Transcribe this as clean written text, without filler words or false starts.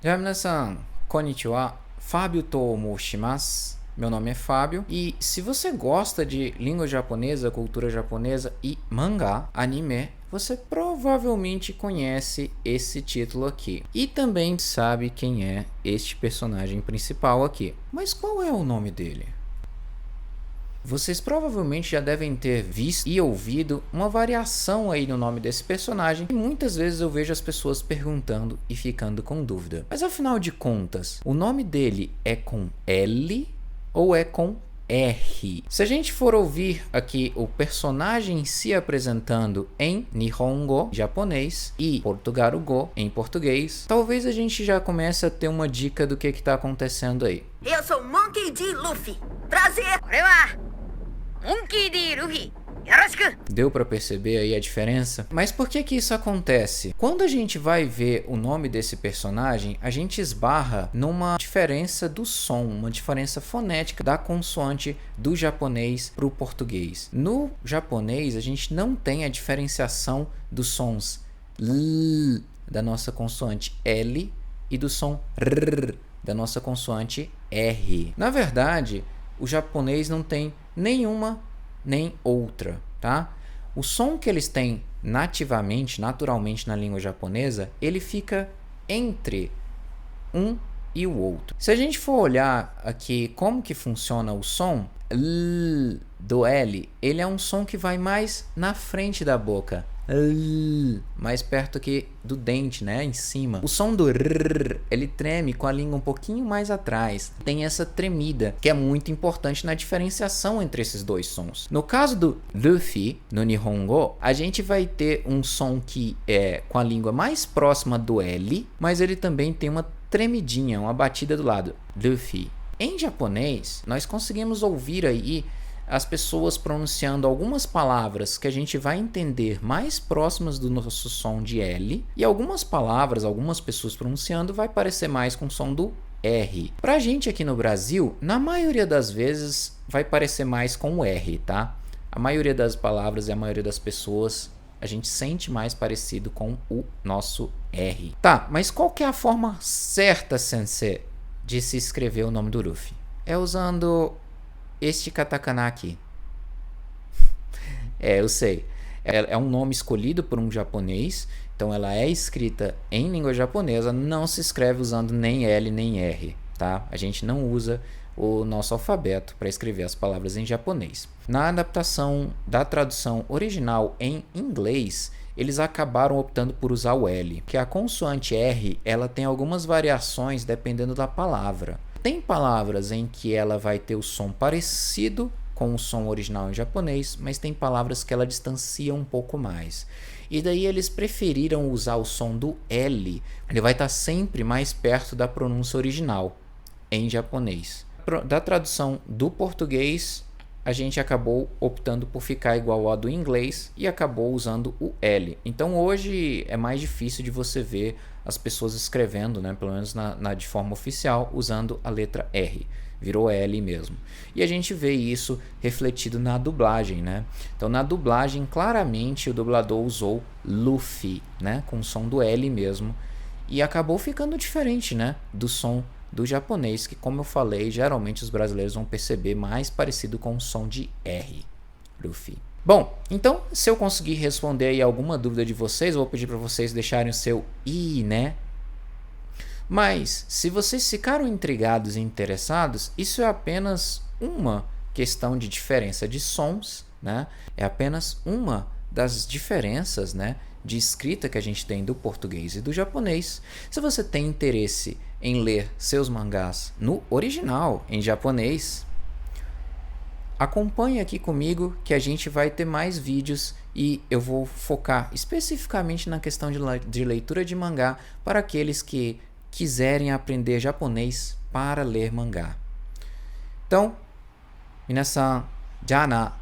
Já minasan, konnichiwa, Fábio to moshimasu. Meu nome é Fábio e se você gosta de língua japonesa, cultura japonesa e mangá, anime, você provavelmente conhece esse título aqui. E também sabe quem é este personagem principal aqui. Mas qual é o nome dele? Vocês provavelmente já devem ter visto e ouvido uma variação aí no nome desse personagem e muitas vezes eu vejo as pessoas perguntando e ficando com dúvida. Mas afinal de contas, o nome dele é com L ou é com R? Se a gente for ouvir aqui o personagem se apresentando em Nihongo, japonês, e Portugaru-go, em português, talvez a gente já comece a ter uma dica do que está acontecendo aí. Eu sou Monkey D. Luffy. Prazer! Monkey D. Luffy. Yoroshiku! Deu para perceber aí a diferença? Mas por que isso acontece? Quando a gente vai ver o nome desse personagem, a gente esbarra numa diferença do som, uma diferença fonética da consoante do japonês para o português. No japonês, a gente não tem a diferenciação dos sons L da nossa consoante L e do som R da nossa consoante R. Na verdade, o japonês não tem nenhuma nem outra, tá? O som que eles têm nativamente, naturalmente na língua japonesa, ele fica entre um e o outro. Se a gente for olhar aqui como que funciona o som, L do L, ele é um som que vai mais na frente da boca. Mais perto aqui do dente, né, em cima. O som do R, ele treme com a língua um pouquinho mais atrás. Tem essa tremida, que é muito importante na diferenciação entre esses dois sons. No caso do Luffy, no Nihongo, a gente vai ter um som que é com a língua mais próxima do L, mas ele também tem uma tremidinha, uma batida do lado. Luffy. Em japonês, nós conseguimos ouvir aí as pessoas pronunciando algumas palavras que a gente vai entender mais próximas do nosso som de L, e algumas palavras, algumas pessoas pronunciando vai parecer mais com o som do R. Pra gente aqui no Brasil, na maioria das vezes vai parecer mais com o R, tá? A maioria das palavras e a maioria das pessoas a gente sente mais parecido com o nosso R. Tá, mas qual que é a forma certa, sensei, de se escrever o nome do Luffy? É usando este katakana aqui. Eu sei. É um nome escolhido por um japonês, então ela é escrita em língua japonesa, não se escreve usando nem L nem R, tá? A gente não usa o nosso alfabeto para escrever as palavras em japonês. Na adaptação da tradução original em inglês, eles acabaram optando por usar o L, que a consoante R, ela tem algumas variações dependendo da palavra. Tem palavras em que ela vai ter o som parecido com o som original em japonês, mas tem palavras que ela distancia um pouco mais. E daí eles preferiram usar o som do L. Ele vai estar sempre mais perto da pronúncia original em japonês. Da tradução do português, a gente acabou optando por ficar igual ao do inglês e acabou usando o L. Então hoje é mais difícil de você ver as pessoas escrevendo, né, pelo menos de forma oficial, usando a letra R. Virou L mesmo. E a gente vê isso refletido na dublagem, né? Então na dublagem, claramente o dublador usou Luffy, né, com o som do L mesmo. E acabou ficando diferente, né, do som do japonês, que, como eu falei, geralmente os brasileiros vão perceber mais parecido com o som de R, Luffy. Bom, então, se eu conseguir responder aí alguma dúvida de vocês, eu vou pedir para vocês deixarem o seu i, né? Mas, se vocês ficaram intrigados e interessados, isso é apenas uma questão de diferença de sons, né? É apenas uma das diferenças, né, de escrita que a gente tem do português e do japonês. Se você tem interesse em ler seus mangás no original, em japonês, acompanhe aqui comigo que a gente vai ter mais vídeos e eu vou focar especificamente na questão de leitura de mangá para aqueles que quiserem aprender japonês para ler mangá. Então, minasan, já na.